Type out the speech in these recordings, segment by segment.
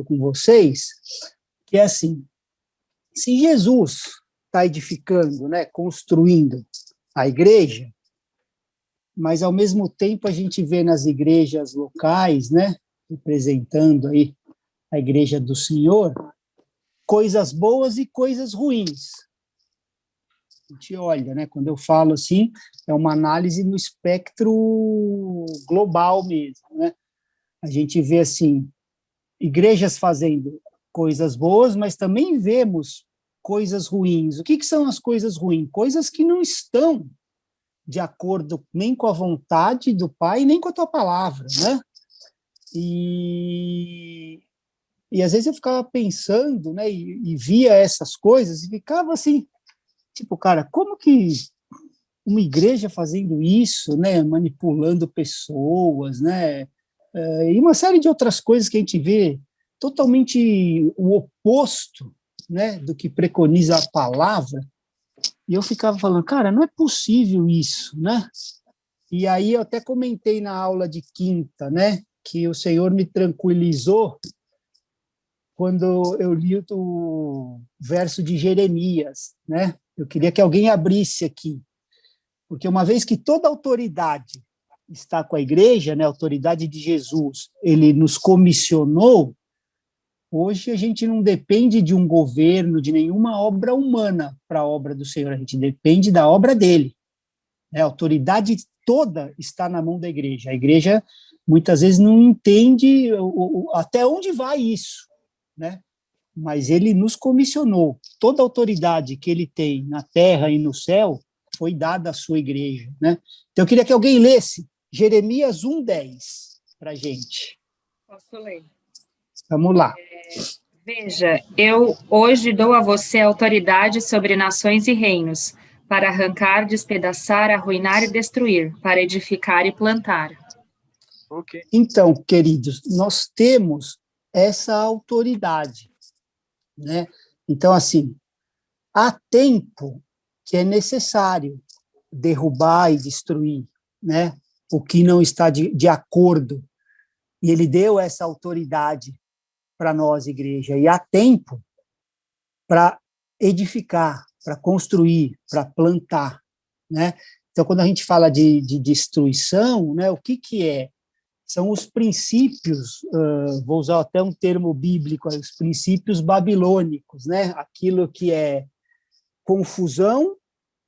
com vocês, que é assim, se Jesus está edificando, né, construindo a igreja, mas, ao mesmo tempo, a gente vê nas igrejas locais, né, representando aí a igreja do Senhor, coisas boas e coisas ruins. A gente olha, né, quando eu falo assim, é uma análise no espectro global mesmo, né? A gente vê, assim, igrejas fazendo coisas boas, mas também vemos coisas ruins. O que são as coisas ruins? Coisas que não estão de acordo nem com a vontade do Pai, nem com a tua palavra, né? E às vezes eu ficava pensando, né, e via essas coisas e ficava assim, tipo, cara, como que uma igreja fazendo isso, né, manipulando pessoas, né, e uma série de outras coisas que a gente vê totalmente o oposto, né, do que preconiza a palavra, e eu ficava falando, cara, não é possível isso, né? E aí eu até comentei na aula de quinta, né, que o Senhor me tranquilizou quando eu li o verso de Jeremias, né? Eu queria que alguém abrisse aqui, porque uma vez que toda autoridade está com a igreja, né, a autoridade de Jesus, ele nos comissionou, hoje a gente não depende de um governo, de nenhuma obra humana para a obra do Senhor, a gente depende da obra dele. A autoridade toda está na mão da igreja. A igreja, muitas vezes, não entende até onde vai isso, né? Mas ele nos comissionou. Toda a autoridade que ele tem na terra e no céu foi dada à sua igreja, né? Então, eu queria que alguém lesse Jeremias 1:10 para a gente. Posso ler? Vamos lá. Veja, eu hoje dou a você autoridade sobre nações e reinos, para arrancar, despedaçar, arruinar e destruir, para edificar e plantar. Ok. Então, queridos, nós temos essa autoridade, né? Então, assim, há tempo que é necessário derrubar e destruir, né? O que não está de acordo. E ele deu essa autoridade para nós, igreja. E há tempo para edificar, para construir, para plantar, né? Então, quando a gente fala de destruição, né, o que é? São os princípios, vou usar até um termo bíblico, os princípios babilônicos, né? Aquilo que é confusão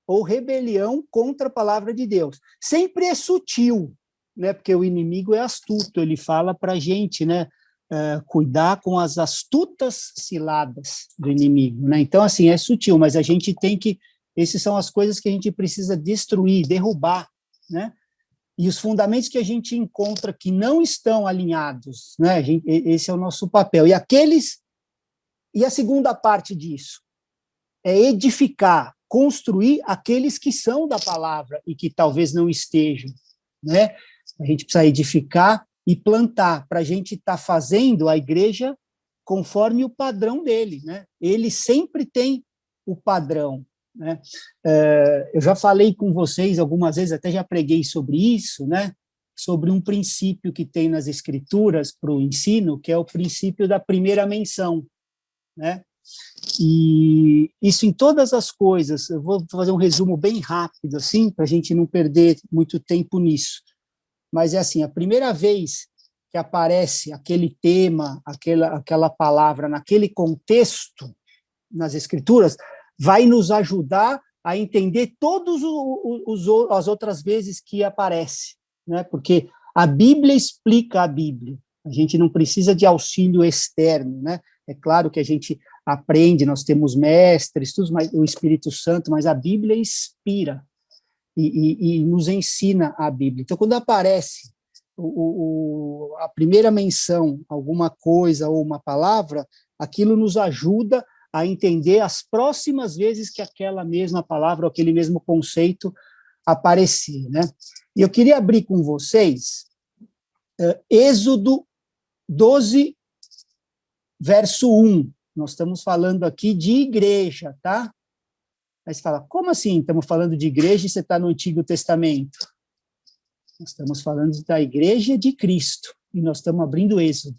ou rebelião contra a palavra de Deus. Sempre é sutil, né? Porque o inimigo é astuto, ele fala para a gente, né? Cuidar com as astutas ciladas do inimigo, né? Então, assim, é sutil, mas a gente tem que... Essas são as coisas que a gente precisa destruir, derrubar, né? E os fundamentos que a gente encontra que não estão alinhados, né? Esse é o nosso papel. E a segunda parte disso é edificar, construir aqueles que são da palavra e que talvez não estejam, né? A gente precisa edificar e plantar, para a gente estar fazendo a igreja conforme o padrão dele, né? Ele sempre tem o padrão, né? Eu já falei com vocês algumas vezes, até já preguei sobre isso, né? Sobre um princípio que tem nas escrituras para o ensino, que é o princípio da primeira menção, né? E isso em todas as coisas. Eu vou fazer um resumo bem rápido, assim, para a gente não perder muito tempo nisso. Mas é assim, a primeira vez que aparece aquele tema, aquela palavra naquele contexto nas escrituras, vai nos ajudar a entender todas as outras vezes que aparece, né? Porque a Bíblia explica a Bíblia. A gente não precisa de auxílio externo, né? É claro que a gente aprende, nós temos mestres, tudo, o Espírito Santo, mas a Bíblia inspira e nos ensina a Bíblia. Então, quando aparece a primeira menção, alguma coisa ou uma palavra, aquilo nos ajuda a entender as próximas vezes que aquela mesma palavra ou aquele mesmo conceito aparecer, né? E eu queria abrir com vocês Êxodo 12, verso 1. Nós estamos falando aqui de igreja, tá? Aí você fala, como assim? Estamos falando de igreja e você está no Antigo Testamento? Nós estamos falando da igreja de Cristo, e nós estamos abrindo Êxodo.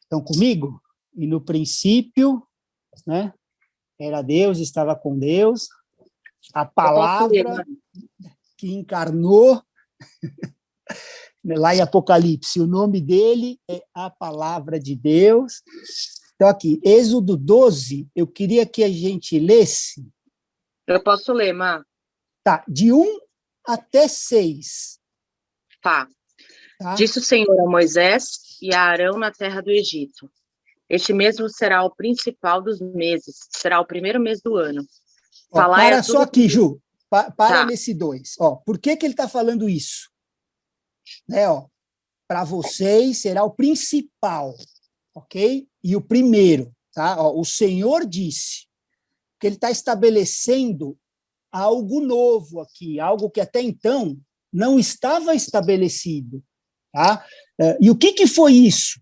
Estão comigo? E no princípio, né, era Deus, estava com Deus, a palavra que encarnou, lá em Apocalipse, o nome dele é a palavra de Deus. Então, aqui, Êxodo 12, eu queria que a gente lesse. Eu posso ler, Má? Tá, de 1 até 6. Tá. Disse o Senhor a Moisés e a Arão na terra do Egito: este mesmo será o principal dos meses, será o primeiro mês do ano. Para só aqui, Ju, para nesse 2. Por que ele está falando isso? Né, para vocês será o principal, ok? E o primeiro, tá? O Senhor disse que ele está estabelecendo algo novo aqui, algo que até então não estava estabelecido, tá? E o que foi isso?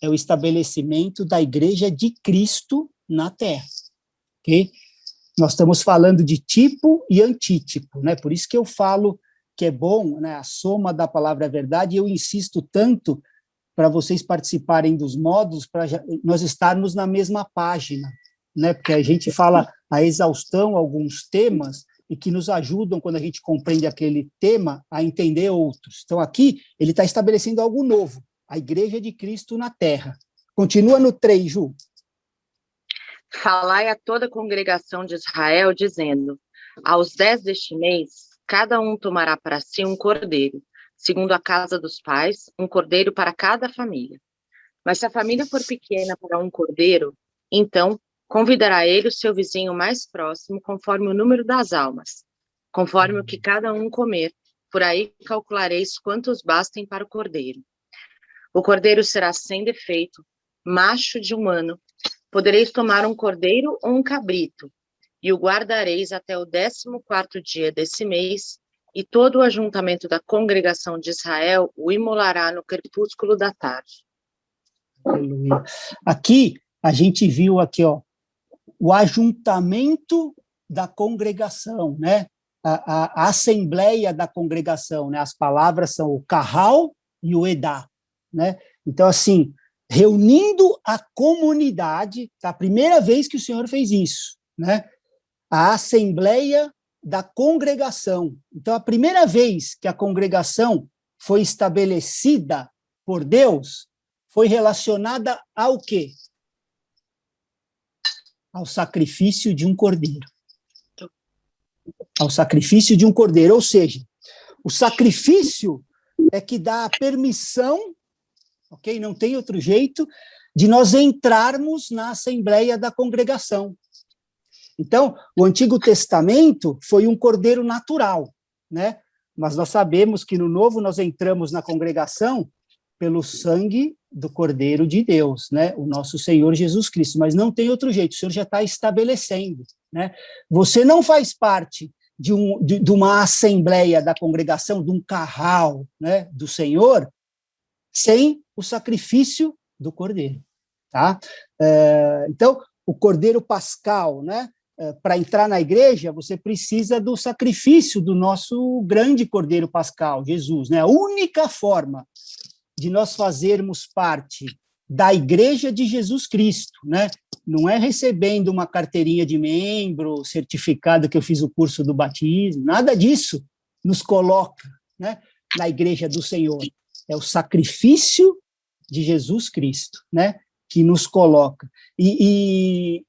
É o estabelecimento da Igreja de Cristo na Terra, ok? Nós estamos falando de tipo e antítipo, né? Por isso que eu falo que é bom, né, a soma da palavra verdade, e eu insisto tanto para vocês participarem dos módulos, para nós estarmos na mesma página, né? Porque a gente fala a exaustão alguns temas e que nos ajudam, quando a gente compreende aquele tema, a entender outros. Então, aqui, ele está estabelecendo algo novo, a Igreja de Cristo na Terra. Continua no 3, Ju. Falai a toda a congregação de Israel, dizendo: aos 10 deste mês, cada um tomará para si um cordeiro, segundo a casa dos pais, um cordeiro para cada família. Mas se a família for pequena para um cordeiro, então convidará ele o seu vizinho mais próximo, conforme o número das almas, conforme o que cada um comer. Por aí calculareis quantos bastem para o cordeiro. O cordeiro será sem defeito, macho de 1 ano. Podereis tomar um cordeiro ou um cabrito, e o guardareis até o 14º dia desse mês, e todo o ajuntamento da congregação de Israel o imolará no crepúsculo da tarde. Aleluia. Aqui, a gente viu aqui, o ajuntamento da congregação, né? A assembleia da congregação, né? As palavras são o Carral e o Edá, né? Então, assim, reunindo a comunidade, tá? A primeira vez que o Senhor fez isso, né? A assembleia da congregação. Então, a primeira vez que a congregação foi estabelecida por Deus foi relacionada ao quê? Ao sacrifício de um cordeiro. Ao sacrifício de um cordeiro, ou seja, o sacrifício é que dá a permissão, ok? Não tem outro jeito, de nós entrarmos na assembleia da congregação. Então, o Antigo Testamento foi um cordeiro natural, né? Mas nós sabemos que no Novo nós entramos na congregação pelo sangue do Cordeiro de Deus, né? O nosso Senhor Jesus Cristo, mas não tem outro jeito, o Senhor já está estabelecendo, né? Você não faz parte de uma assembleia da congregação, de um carral, né, do Senhor, sem o sacrifício do Cordeiro, tá? Então, o Cordeiro Pascal, né? Para entrar na igreja, você precisa do sacrifício do nosso grande Cordeiro Pascal, Jesus, né? A única forma de nós fazermos parte da Igreja de Jesus Cristo, né? Não é recebendo uma carteirinha de membro, certificado que eu fiz o curso do batismo, nada disso nos coloca, né, na Igreja do Senhor. É o sacrifício de Jesus Cristo, né, que nos coloca. E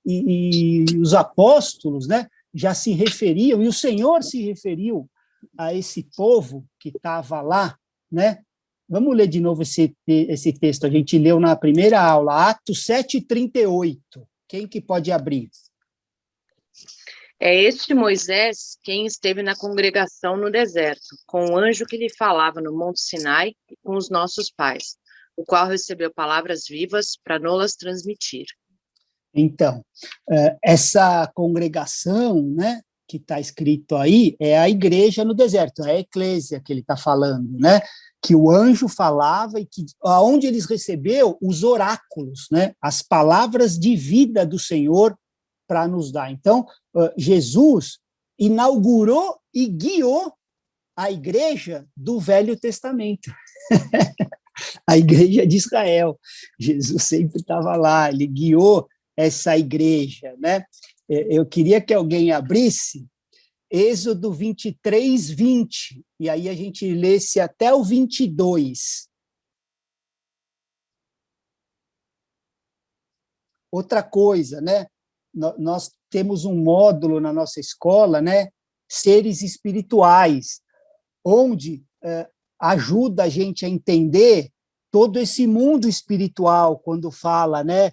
os apóstolos, né, já se referiam, e o Senhor se referiu a esse povo que estava lá, né? Vamos ler de novo esse texto, a gente leu na primeira aula, Atos 7:38. Quem que pode abrir? É este Moisés quem esteve na congregação no deserto, com o anjo que lhe falava no Monte Sinai e com os nossos pais, o qual recebeu palavras vivas para nos-las transmitir. Então, essa congregação, né, que está escrito aí, é a igreja no deserto, é a eclésia que ele está falando, né? Que o anjo falava e que aonde eles recebeu os oráculos, né? As palavras de vida do Senhor para nos dar. Então, Jesus inaugurou e guiou a igreja do Velho Testamento. A igreja de Israel. Jesus sempre estava lá, ele guiou essa igreja, né? Eu queria que alguém abrisse Êxodo 23, 20, e aí a gente lesse até o 22. Outra coisa, né? Nós temos um módulo na nossa escola, né? Seres espirituais, onde ajuda a gente a entender todo esse mundo espiritual, quando fala, né?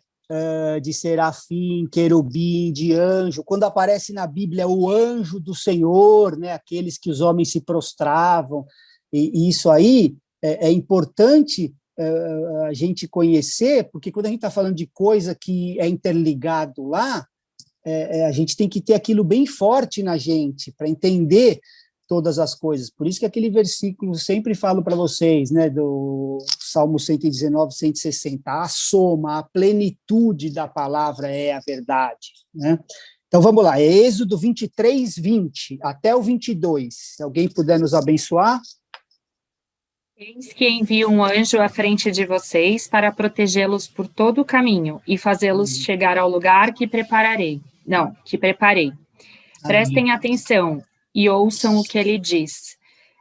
De serafim, querubim, de anjo, quando aparece na Bíblia o anjo do Senhor, né? Aqueles que os homens se prostravam, e isso aí é importante a gente conhecer, porque quando a gente está falando de coisa que é interligado lá, a gente tem que ter aquilo bem forte na gente, para entender todas as coisas. Por isso que aquele versículo, sempre falo para vocês, né, do Salmo 119, 160, a soma, a plenitude da palavra é a verdade, né? Então, vamos lá, Êxodo 23, 20, até o 22. Se alguém puder nos abençoar. Eis que envio um anjo à frente de vocês para protegê-los por todo o caminho e fazê-los chegar ao lugar que preparei. Prestem atenção e ouçam o que ele diz.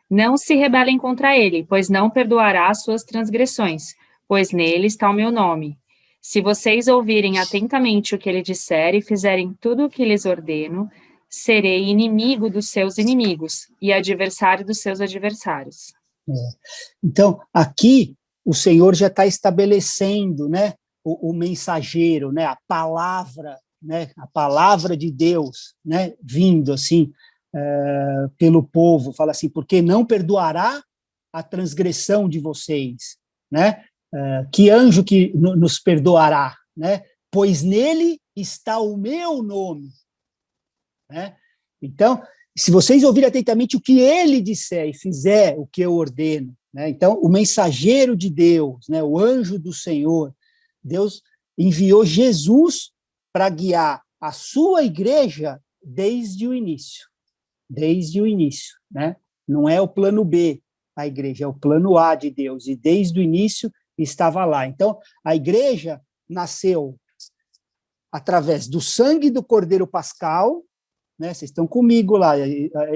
Não se rebelem contra ele, pois não perdoará suas transgressões, pois nele está o meu nome. Se vocês ouvirem atentamente o que ele disser e fizerem tudo o que lhes ordeno, serei inimigo dos seus inimigos e adversário dos seus adversários. Então, aqui o Senhor já está estabelecendo, né, o mensageiro, né, a palavra de Deus, né, vindo assim pelo povo, fala assim, porque não perdoará a transgressão de vocês, né? Que anjo que nos perdoará, né? Pois nele está o meu nome, né? Então, se vocês ouvirem atentamente o que ele disser e fizer o que eu ordeno, né? Então, o mensageiro de Deus, né? O anjo do Senhor, Deus enviou Jesus para guiar a sua igreja desde o início, né? Não é o plano B, a igreja, é o plano A de Deus, e desde o início estava lá. Então, a igreja nasceu através do sangue do Cordeiro Pascal, né? Vocês estão comigo lá,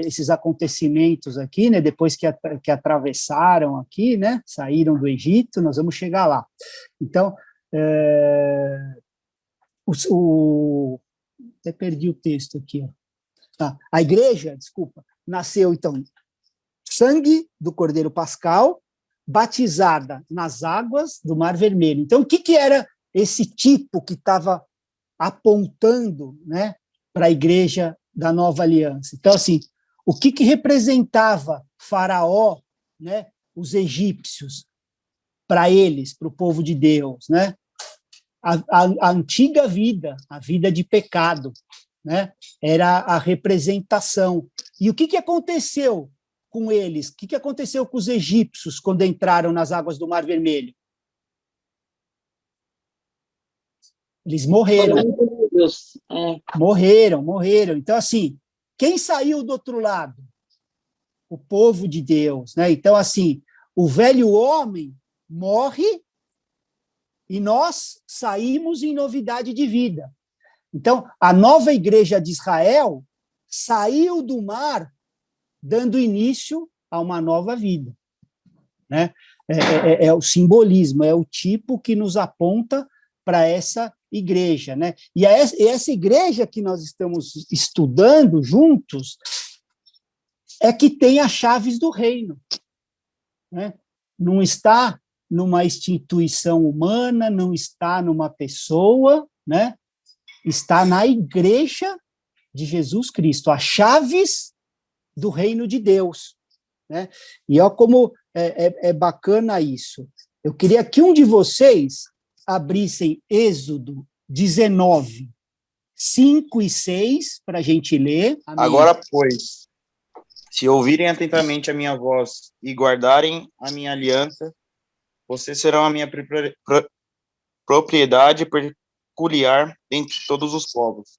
esses acontecimentos aqui, né? Depois que atravessaram aqui, né? Saíram do Egito, nós vamos chegar lá. Então, até perdi o texto aqui, ó. A igreja, desculpa, nasceu, então, sangue do Cordeiro Pascal, batizada nas águas do Mar Vermelho. Então, o que era esse tipo que estava apontando, né, para a igreja da Nova Aliança? Então, assim, o que representava Faraó, né, os egípcios, para eles, para o povo de Deus, né? A antiga vida, a vida de pecado, né? Era a representação. E o que aconteceu com eles? O que aconteceu com os egípcios quando entraram nas águas do Mar Vermelho? Eles morreram. Morreram. Então, assim, quem saiu do outro lado? O povo de Deus, né? Então, assim, o velho homem morre e nós saímos em novidade de vida. Então, a nova igreja de Israel saiu do mar, dando início a uma nova vida, né? É o simbolismo, é o tipo que nos aponta para essa igreja, né? E essa igreja que nós estamos estudando juntos é que tem as chaves do reino, né? Não está numa instituição humana, não está numa pessoa, né? Está na igreja de Jesus Cristo, as chaves do reino de Deus, né? E olha como é bacana isso. Eu queria que um de vocês abrissem Êxodo 19, 5 e 6, para a gente ler. Amém. Agora, pois, se ouvirem atentamente a minha voz e guardarem a minha aliança, vocês serão a minha propriedade peculiar entre todos os povos,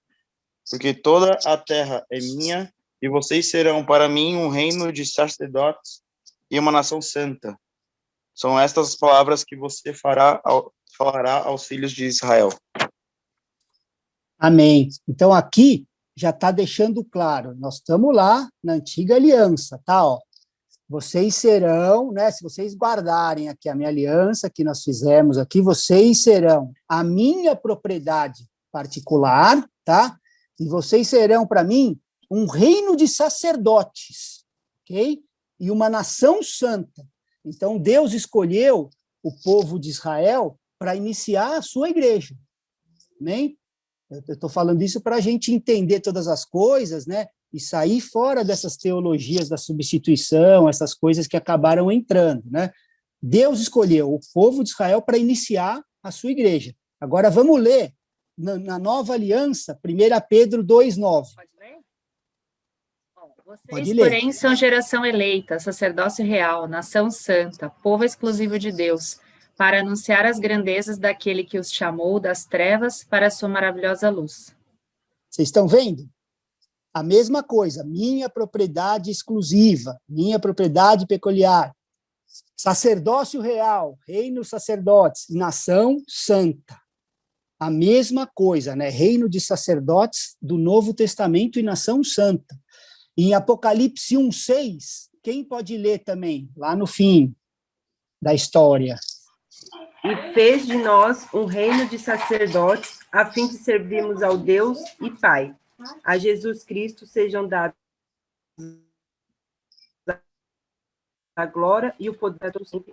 porque toda a terra é minha, e vocês serão para mim um reino de sacerdotes e uma nação santa. São estas as palavras que você falará aos filhos de Israel. Amém. Então, aqui já está deixando claro, nós estamos lá na antiga aliança, tá? Ó, vocês serão, né, se vocês guardarem aqui a minha aliança que nós fizemos aqui, vocês serão a minha propriedade particular, tá? E vocês serão para mim um reino de sacerdotes, ok? E uma nação santa. Então, Deus escolheu o povo de Israel para iniciar a sua igreja, amém? Eu estou falando isso para a gente entender todas as coisas, né? E sair fora dessas teologias da substituição, essas coisas que acabaram entrando, né? Deus escolheu o povo de Israel para iniciar a sua igreja. Agora vamos ler na Nova Aliança, 1 Pedro 2,9. Pode ler? Bom, Pode vocês, ler. porém, são geração eleita, sacerdócio real, nação santa, povo exclusivo de Deus, para anunciar as grandezas daquele que os chamou das trevas para a sua maravilhosa luz. Vocês estão vendo? A mesma coisa, minha propriedade exclusiva, minha propriedade peculiar, sacerdócio real, reino sacerdotes, nação santa. A mesma coisa, né? Reino de sacerdotes do Novo Testamento e nação santa. Em Apocalipse 1:6, quem pode ler também, lá no fim da história? E fez de nós um reino de sacerdotes, a fim de servirmos ao Deus e Pai. A Jesus Cristo sejam dados a glória e o poder do sempre.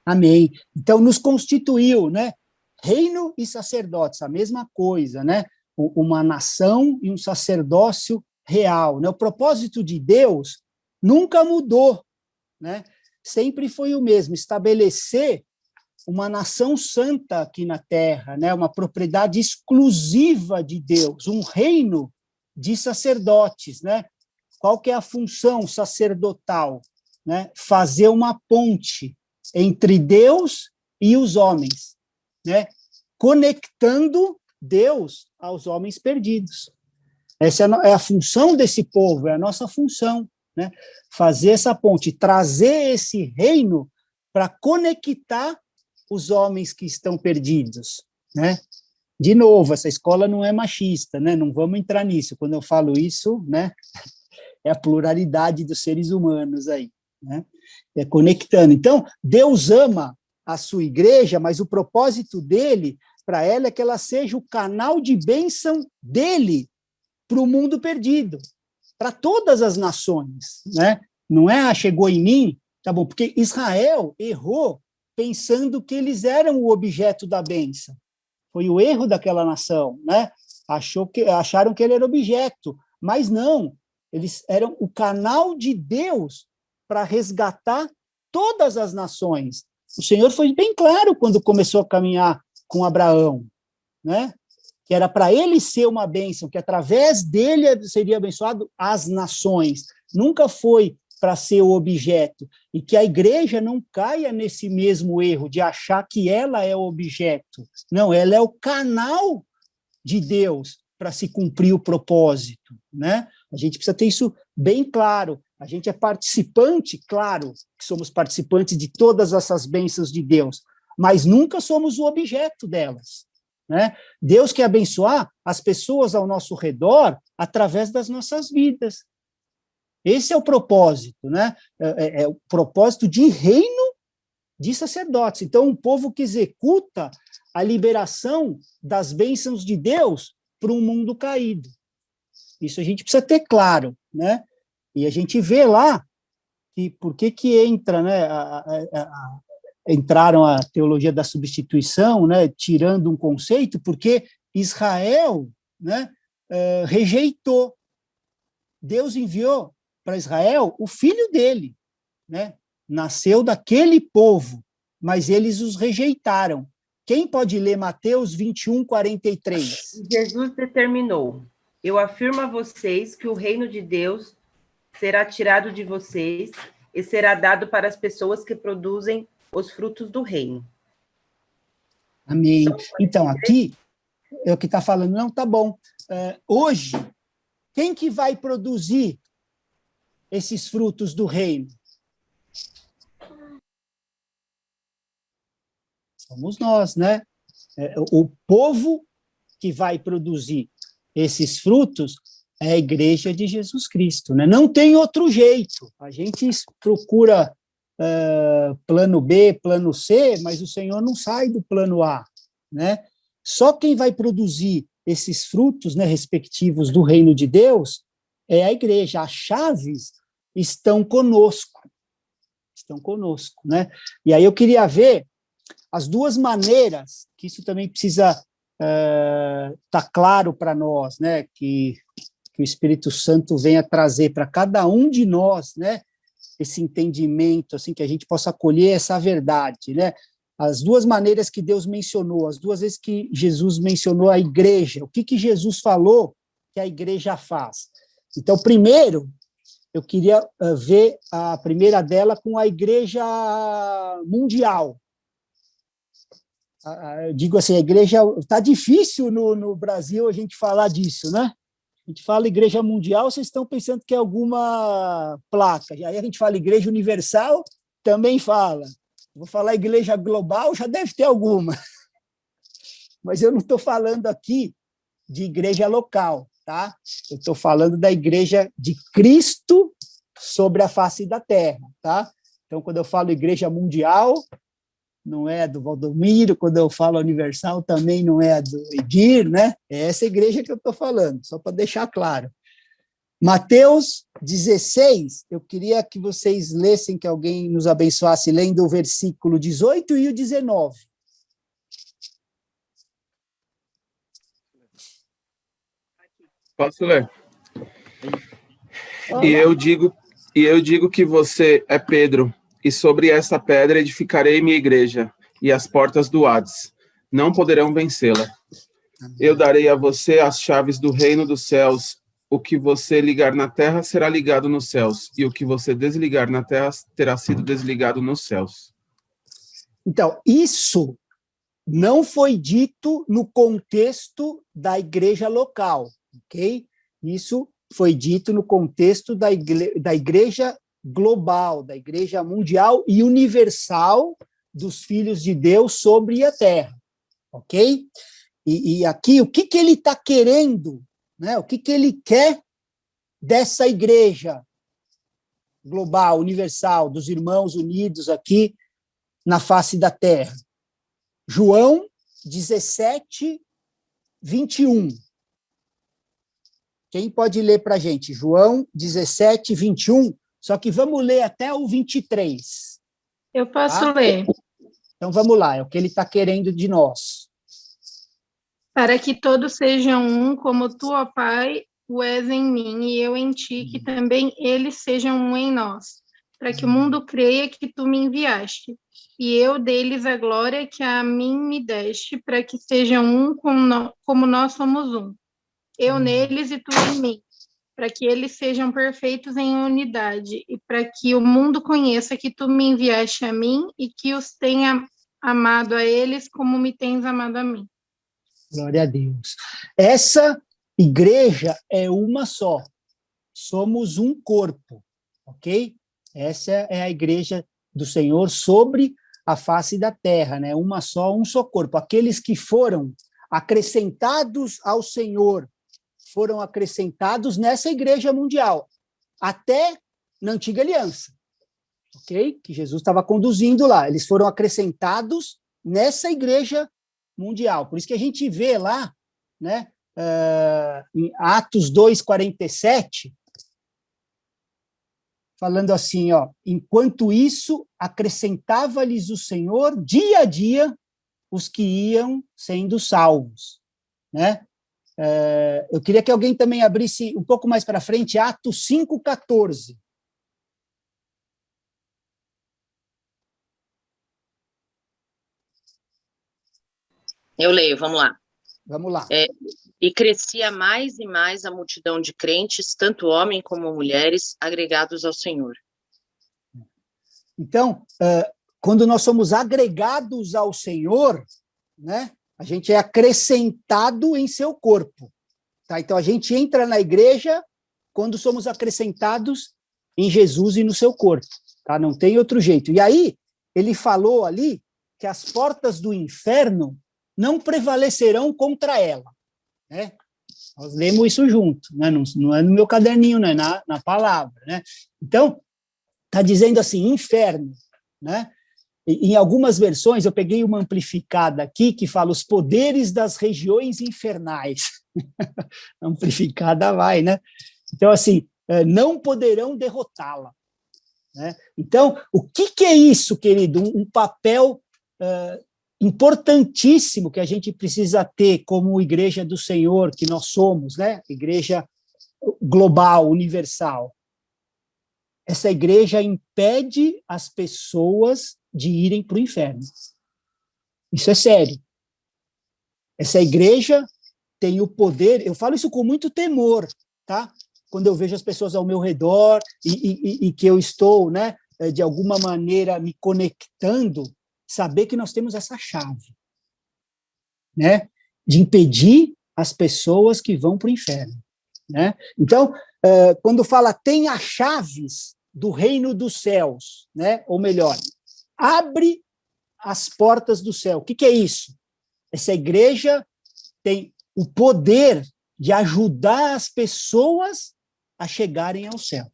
Amém. Então, nos constituiu, né? Reino e sacerdotes, a mesma coisa, né? Uma nação e um sacerdócio real, né? O propósito de Deus nunca mudou, né? Sempre foi o mesmo, estabelecer uma nação santa aqui na Terra, né? Uma propriedade exclusiva de Deus, um reino de sacerdotes, né? Qual que é a função sacerdotal, né? Fazer uma ponte entre Deus e os homens, né? Conectando Deus aos homens perdidos. Essa é a função desse povo, é a nossa função, né? Fazer essa ponte, trazer esse reino para conectar os homens que estão perdidos, né? De novo, essa escola não é machista, né? Não vamos entrar nisso. Quando eu falo isso, né? É a pluralidade dos seres humanos aí, né? É conectando. Então, Deus ama a sua igreja, mas o propósito dele para ela é que ela seja o canal de bênção dele para o mundo perdido, para todas as nações, né? Não é, chegou em mim, tá bom, porque Israel errou pensando que eles eram o objeto da bênção. Foi o erro daquela nação, né? Acharam que ele era objeto, mas não, eles eram o canal de Deus para resgatar todas as nações. O Senhor foi bem claro quando começou a caminhar com Abraão, né? Que era para ele ser uma bênção, que através dele seria abençoado as nações. Nunca foi para ser o objeto, e que a igreja não caia nesse mesmo erro de achar que ela é o objeto. Não, ela é o canal de Deus para se cumprir o propósito, né? A gente precisa ter isso bem claro. A gente é participante, claro, que somos participantes de todas essas bênçãos de Deus, mas nunca somos o objeto delas, né? Deus quer abençoar as pessoas ao nosso redor através das nossas vidas. Esse é o propósito, né? É o propósito de reino de sacerdotes. Então, um povo que executa a liberação das bênçãos de Deus para um mundo caído. Isso a gente precisa ter claro, né? E a gente vê lá que por que entra, né? Entraram a teologia da substituição, né? Tirando um conceito, porque Israel, né? Rejeitou. Deus enviou para Israel o filho dele, né? Nasceu daquele povo, mas eles os rejeitaram. Quem pode ler Mateus 21:43? Jesus determinou: eu afirmo a vocês que o reino de Deus será tirado de vocês e será dado para as pessoas que produzem os frutos do reino. Amém. Então, aqui é o que está falando. Não, tá bom. Hoje, quem que vai produzir esses frutos do reino? Somos nós, né? O povo que vai produzir esses frutos é a igreja de Jesus Cristo, né? Não tem outro jeito. A gente procura plano B, plano C, mas o Senhor não sai do plano A, né? Só quem vai produzir esses frutos, né, respectivos do reino de Deus é a igreja. As chaves estão conosco, né? E aí eu queria ver as duas maneiras, que isso também precisa estar claro para nós, né? Que o Espírito Santo venha trazer para cada um de nós, né? Esse entendimento, assim, que a gente possa acolher essa verdade, né? As duas maneiras que Deus mencionou, as duas vezes que Jesus mencionou a igreja, o que Jesus falou que a igreja faz. Então, primeiro, eu queria ver a primeira dela com a igreja mundial. Eu digo assim, a igreja... Está difícil no Brasil a gente falar disso, né? A gente fala igreja mundial, vocês estão pensando que é alguma placa. Aí a gente fala igreja universal, também fala. Vou falar igreja global, já deve ter alguma. Mas eu não estou falando aqui de igreja local, tá? Eu estou falando da igreja de Cristo sobre a face da terra, tá? Então, quando eu falo igreja mundial, não é do Valdomiro, quando eu falo universal, também não é do Edir, né? É essa igreja que eu estou falando, só para deixar claro. Mateus 16, eu queria que vocês lessem, que alguém nos abençoasse, lendo o versículo 18 e o 19. Posso ler? Olá. E eu digo que você é Pedro, e sobre essa pedra edificarei minha igreja, e as portas do Hades não poderão vencê-la. Eu darei a você as chaves do reino dos céus. O que você ligar na terra será ligado nos céus, e o que você desligar na terra terá sido desligado nos céus. Então, isso não foi dito no contexto da igreja local, ok? Isso foi dito no contexto da igreja global, da igreja mundial e universal dos filhos de Deus sobre a terra, ok? E aqui, o que ele está querendo, né? O que ele quer dessa igreja global, universal, dos irmãos unidos aqui na face da terra? João 17, 21. Quem pode ler para a gente? João 17, 21. Só que vamos ler até o 23. Eu posso Tá? ler. Então vamos lá, é o que ele está querendo de nós. Para que todos sejam um, como tu, ó Pai, o és em mim, e eu em ti, que também eles sejam um em nós, para que o mundo creia que tu me enviaste, e eu deles a glória que a mim me deste, para que sejam um como nós somos um. Eu neles e tu em mim, para que eles sejam perfeitos em unidade, e para que o mundo conheça que tu me enviaste a mim, e que os tenha amado a eles como me tens amado a mim. Glória a Deus. Essa igreja é uma só. Somos um corpo, ok? Essa é a igreja do Senhor sobre a face da terra, né? Uma só, um só corpo. Aqueles que foram acrescentados ao Senhor foram acrescentados nessa igreja mundial, até na antiga aliança, ok? Que Jesus estava conduzindo lá. Eles foram acrescentados nessa igreja mundial. Por isso que a gente vê lá, né, em Atos 2:47, falando assim, ó, enquanto isso, acrescentava-lhes o Senhor dia a dia os que iam sendo salvos, né? Eu queria que alguém também abrisse um pouco mais para frente, Atos 5:14. Eu leio, vamos lá. Vamos lá. E crescia mais e mais a multidão de crentes, tanto homens como mulheres, agregados ao Senhor. Então, quando nós somos agregados ao Senhor, né, a gente é acrescentado em seu corpo. Tá? Então, a gente entra na igreja quando somos acrescentados em Jesus e no seu corpo. Tá? Não tem outro jeito. E aí, ele falou ali que que as portas do inferno não prevalecerão contra ela, né? Nós lemos isso junto, né? Não é no meu caderninho, não é na palavra, né? Então, está dizendo assim, inferno, né? Em algumas versões, eu peguei uma amplificada aqui que fala os poderes das regiões infernais. Amplificada vai, né? Então, assim, não poderão derrotá-la, né? Então, o que é isso, querido? Um papel importantíssimo que a gente precisa ter como igreja do Senhor, que nós somos, né? Igreja global, universal. Essa igreja impede as pessoas de irem para o inferno. Isso é sério. Essa igreja tem o poder, eu falo isso com muito temor, tá? Quando eu vejo as pessoas ao meu redor e que eu estou, né, de alguma maneira me conectando, saber que nós temos essa chave, né, de impedir as pessoas que vão para o inferno, né? Então, quando fala tem as chaves do reino dos céus, né, ou melhor, abre as portas do céu. O que é isso? Essa igreja tem o poder de ajudar as pessoas a chegarem ao céu.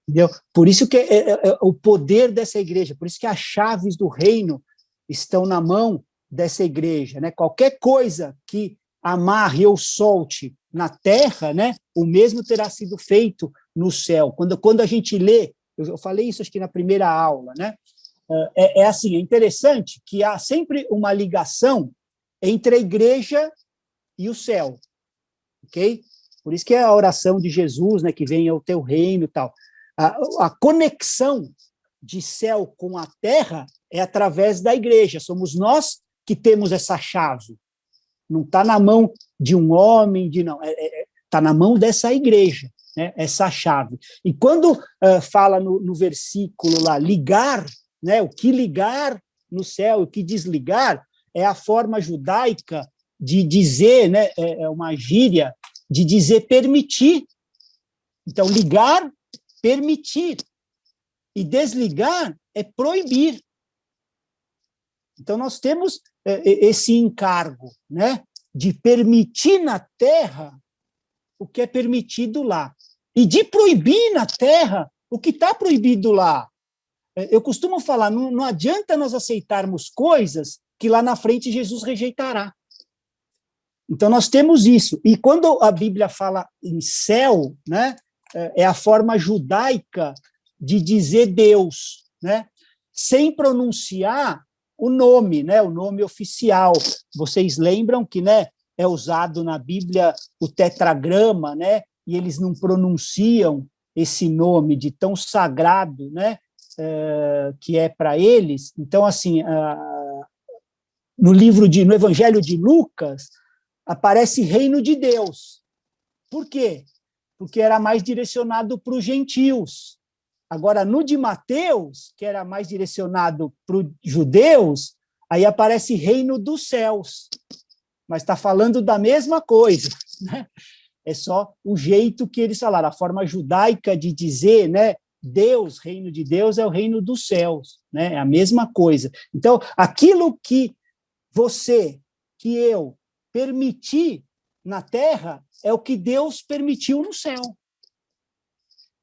Entendeu? Por isso que é o poder dessa igreja, por isso que as chaves do reino estão na mão dessa igreja, né? Qualquer coisa que amarre ou solte na terra, né, o mesmo terá sido feito no céu. Quando a gente lê, eu falei isso acho que na primeira aula, né? Assim, é interessante que há sempre uma ligação entre a igreja e o céu, ok? Por isso que é a oração de Jesus, né, que venha o teu reino e tal. A conexão de céu com a terra é através da igreja, somos nós que temos essa chave. Não está na mão de um homem, está na mão dessa igreja, né, essa chave. E quando fala no versículo lá, ligar, né, o que ligar no céu, o que desligar, é a forma judaica de dizer, né, é uma gíria de dizer permitir. Então, ligar, permitir. E desligar é proibir. Então, nós temos esse encargo, né, de permitir na terra o que é permitido lá. E de proibir na terra o que está proibido lá. Eu costumo falar, não adianta nós aceitarmos coisas que lá na frente Jesus rejeitará. Então, nós temos isso. E quando a Bíblia fala em céu, né, é a forma judaica de dizer Deus, né, sem pronunciar o nome, né, o nome oficial. Vocês lembram que, né, é usado na Bíblia o tetragrama, né, e eles não pronunciam esse nome de tão sagrado, né, que é para eles. Então, assim, no Evangelho de Lucas, aparece reino de Deus. Por quê? Porque era mais direcionado para os gentios. Agora, no de Mateus, que era mais direcionado para os judeus, aí aparece reino dos céus. Mas está falando da mesma coisa, né? É só o jeito que eles falaram, a forma judaica de dizer, né? Deus, reino de Deus, é o reino dos céus, né? É a mesma coisa. Então, aquilo que que eu permiti na terra é o que Deus permitiu no céu.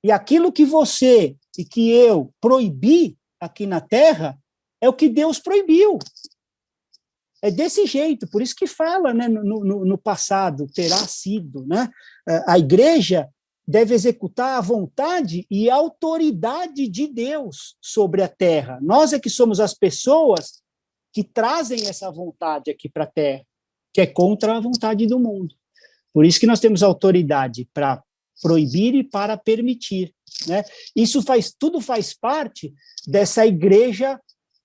E aquilo que você e que eu proibi aqui na terra é o que Deus proibiu. É desse jeito, por isso que fala, né, no passado, terá sido, né? A igreja deve executar a vontade e a autoridade de Deus sobre a terra. Nós é que somos as pessoas que trazem essa vontade aqui para a terra, que é contra a vontade do mundo. Por isso que nós temos autoridade para proibir e para permitir, né? Tudo faz parte dessa igreja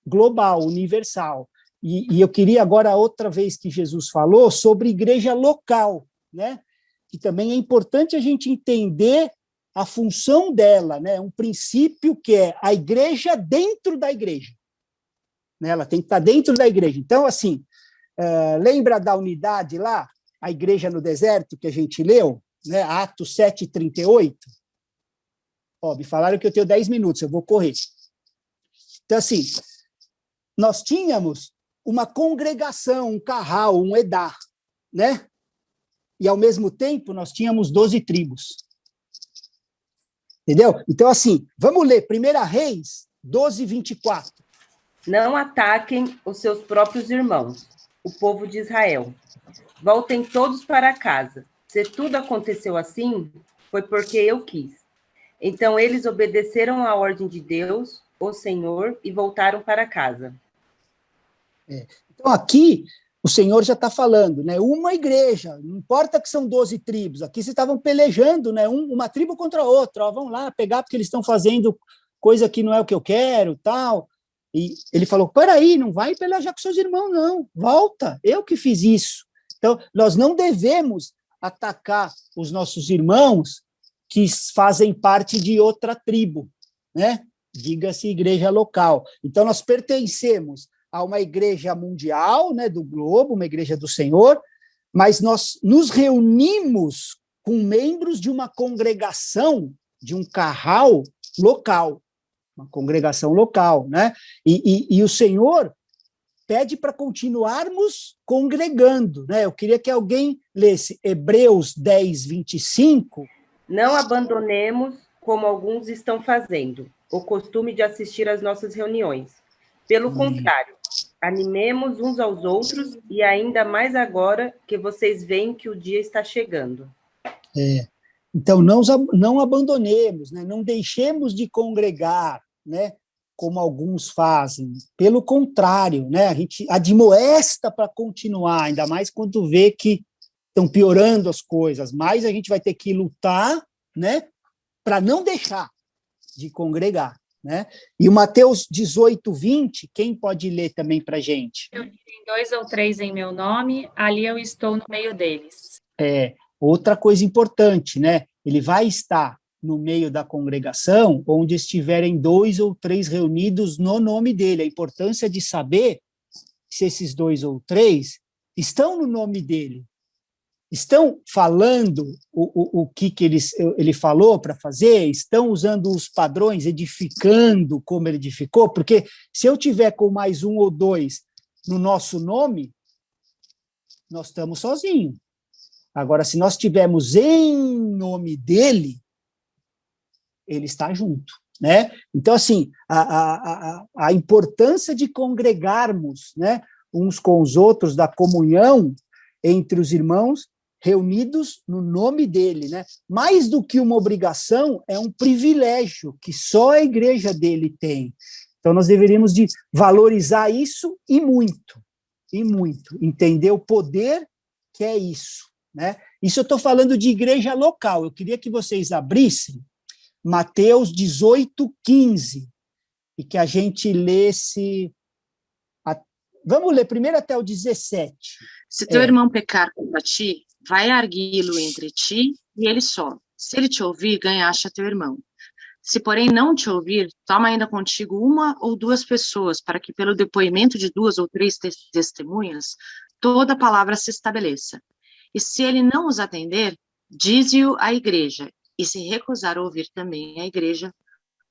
global, universal. E eu queria agora, outra vez que Jesus falou, sobre igreja local, né? Que também é importante a gente entender a função dela, né? Um princípio que é a igreja dentro da igreja, né? Ela tem que estar dentro da igreja. Então, assim, lembra da unidade lá, a igreja no deserto, que a gente leu, né? Atos 7:38? Ó, me falaram que eu tenho 10 minutos, eu vou correr. Então, assim, nós tínhamos uma congregação, um carral, um edá, né? E, ao mesmo tempo, nós tínhamos 12 tribos. Entendeu? Então, assim, vamos ler 1 Reis 12, 24. Não ataquem os seus próprios irmãos, o povo de Israel. Voltem todos para casa. Se tudo aconteceu assim, foi porque eu quis. Então eles obedeceram à ordem de Deus, o Senhor, e voltaram para casa. Então aqui o Senhor já está falando, né? Uma igreja, não importa que são 12 tribos, aqui vocês estavam pelejando, né? Uma tribo contra a outra, ó, vão lá pegar porque eles estão fazendo coisa que não é o que eu quero, tal. E ele falou, peraí, não vai pelejar com seus irmãos, não, volta, eu que fiz isso. Então, nós não devemos atacar os nossos irmãos que fazem parte de outra tribo, né? Diga-se igreja local. Então, nós pertencemos a uma igreja mundial, né, do globo, uma igreja do Senhor, mas nós nos reunimos com membros de uma congregação, de um carral local, uma congregação local, né? E o Senhor pede para continuarmos congregando, né? Eu queria que alguém lesse Hebreus 10, 25. Não abandonemos, como alguns estão fazendo, o costume de assistir às nossas reuniões. Pelo contrário, animemos uns aos outros, e ainda mais agora que vocês veem que o dia está chegando. Então, não abandonemos, né? Não deixemos de congregar, né? Como alguns fazem. Pelo contrário, né? A gente admoesta para continuar, ainda mais quando vê que estão piorando as coisas, mas a gente vai ter que lutar, né? Para não deixar de congregar, né? E o Mateus 18, 20, quem pode ler também para a gente? Eu direi 2 ou 3 em meu nome, ali eu estou no meio deles. Outra coisa importante, né? Ele vai estar no meio da congregação, onde estiverem 2 ou 3 reunidos no nome dele. A importância de saber se esses 2 ou 3 estão no nome dele, estão falando o que ele falou para fazer, estão usando os padrões, edificando como ele edificou, porque se eu tiver com mais 1 ou 2 no nosso nome, nós estamos sozinhos. Agora, se nós tivermos em nome dele, ele está junto, né? Então, assim, a importância de congregarmos, né, uns com os outros, da comunhão entre os irmãos, reunidos no nome dele, né? Mais do que uma obrigação, é um privilégio que só a igreja dele tem. Então, nós deveríamos de valorizar isso e muito, entender o poder que é isso, né? Isso eu estou falando de igreja local. Eu queria que vocês abrissem Mateus 18, 15, e que a gente lesse... Vamos ler primeiro até o 17. Se teu irmão pecar contra ti, vai arguí-lo entre ti e ele só. Se ele te ouvir, ganhaste a teu irmão. Se, porém, não te ouvir, toma ainda contigo 1 ou 2 pessoas, para que, pelo depoimento de 2 ou 3 testemunhas, toda palavra se estabeleça. E se ele não os atender, dize-o à igreja, e se recusar a ouvir também a igreja,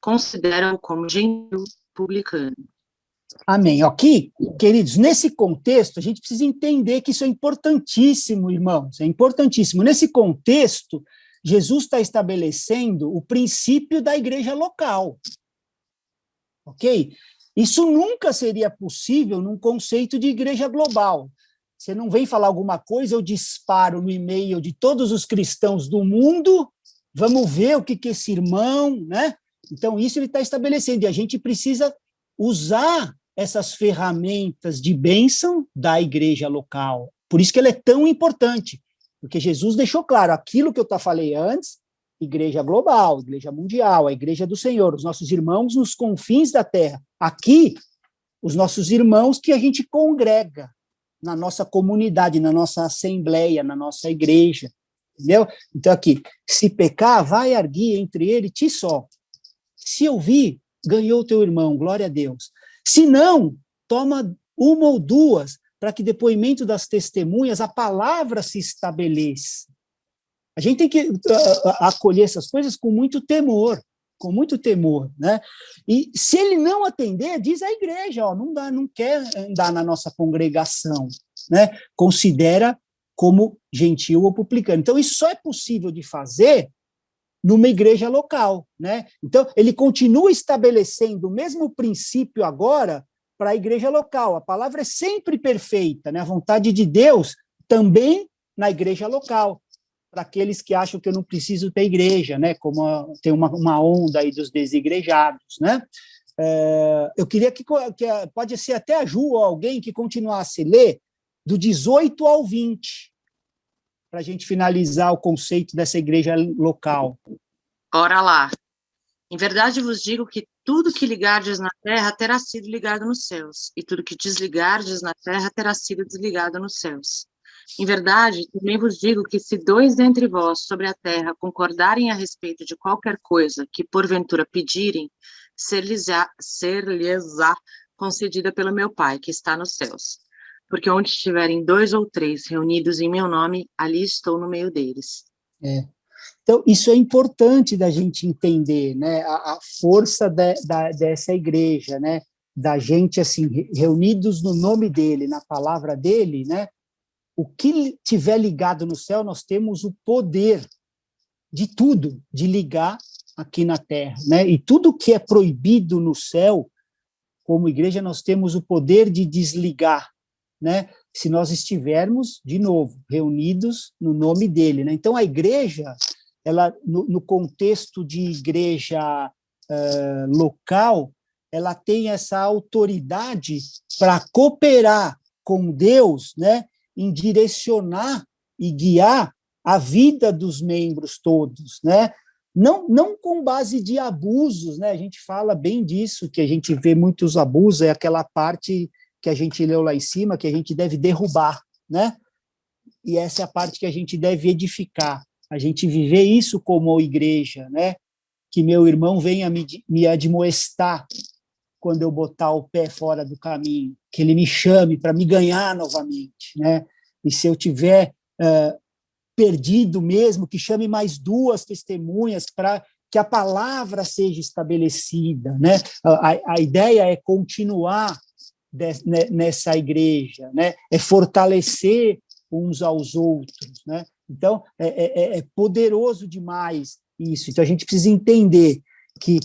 considera-o como gentil publicano. Amém. Aqui, queridos, nesse contexto, a gente precisa entender que isso é importantíssimo, irmãos, é importantíssimo. Nesse contexto, Jesus está estabelecendo o princípio da igreja local, ok? Isso nunca seria possível num conceito de igreja global. Você não vem falar alguma coisa, eu disparo no e-mail de todos os cristãos do mundo, vamos ver o que esse irmão, né? Então, isso ele está estabelecendo, e a gente precisa usar essas ferramentas de bênção da igreja local. Por isso que ela é tão importante, porque Jesus deixou claro, aquilo que eu falei antes, igreja global, igreja mundial, a igreja do Senhor, os nossos irmãos nos confins da terra. Aqui, os nossos irmãos que a gente congrega na nossa comunidade, na nossa assembleia, na nossa igreja, entendeu? Então aqui, se pecar, vai arguir entre ele ti só. Se ouvir, ganhou teu irmão, glória a Deus. Se não, toma 1 ou 2, para que depoimento das testemunhas, a palavra se estabeleça. A gente tem que acolher essas coisas com muito temor, com muito temor, né? E se ele não atender, diz a igreja, ó, não dá, não quer andar na nossa congregação, né? Considera como gentil ou publicano. Então, isso só é possível de fazer numa igreja local, né? Então, ele continua estabelecendo o mesmo princípio agora para a igreja local. A palavra é sempre perfeita, né? A vontade de Deus também na igreja local, para aqueles que acham que eu não preciso ter igreja, né? Como tem uma onda aí dos desigrejados, né? Eu queria que pode ser até a Ju ou alguém que continuasse a ler do 18 ao 20, para a gente finalizar o conceito dessa igreja local. Ora lá. Em verdade vos digo que tudo que ligardes na terra terá sido ligado nos céus, e tudo que desligardes na terra terá sido desligado nos céus. Em verdade, também vos digo que se 2 dentre vós sobre a terra concordarem a respeito de qualquer coisa que porventura pedirem, ser-lhes-á concedida pelo meu Pai, que está nos céus. Porque onde estiverem 2 ou 3 reunidos em meu nome, ali estou no meio deles. Então, isso é importante da gente entender, né? A força dessa igreja, né? Da gente, assim, reunidos no nome dele, na palavra dele, né? O que tiver ligado no céu, nós temos o poder de tudo, de ligar aqui na terra, né? E tudo que é proibido no céu, como igreja, nós temos o poder de desligar, né? Se nós estivermos, de novo, reunidos no nome dele, né? Então, a igreja, ela, no contexto de igreja local, ela tem essa autoridade para cooperar com Deus, né? Em direcionar e guiar a vida dos membros todos, né? Não com base de abusos, né? A gente fala bem disso, que a gente vê muitos abusos, é aquela parte que a gente leu lá em cima, que a gente deve derrubar, né? E essa é a parte que a gente deve edificar, a gente viver isso como igreja, né? Que meu irmão venha me admoestar quando eu botar o pé fora do caminho, que ele me chame para me ganhar novamente, né? E se eu tiver perdido mesmo, que chame mais 2 testemunhas para que a palavra seja estabelecida, né? A ideia é continuar nessa igreja, né? É fortalecer uns aos outros, né? Então, é poderoso demais isso. Então, a gente precisa entender que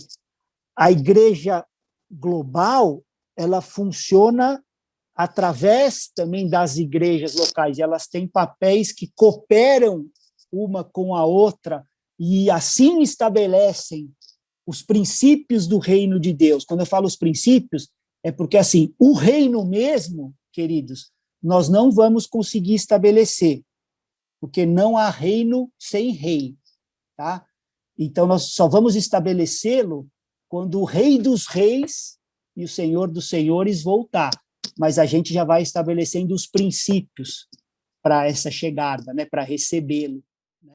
a igreja global, ela funciona através também das igrejas locais, elas têm papéis que cooperam uma com a outra e assim estabelecem os princípios do reino de Deus. Quando eu falo os princípios, é porque, assim, o reino mesmo, queridos, nós não vamos conseguir estabelecer, porque não há reino sem rei, tá? Então, nós só vamos estabelecê-lo quando o Rei dos Reis e o Senhor dos Senhores voltar. Mas a gente já vai estabelecendo os princípios para essa chegada, né, para recebê-lo.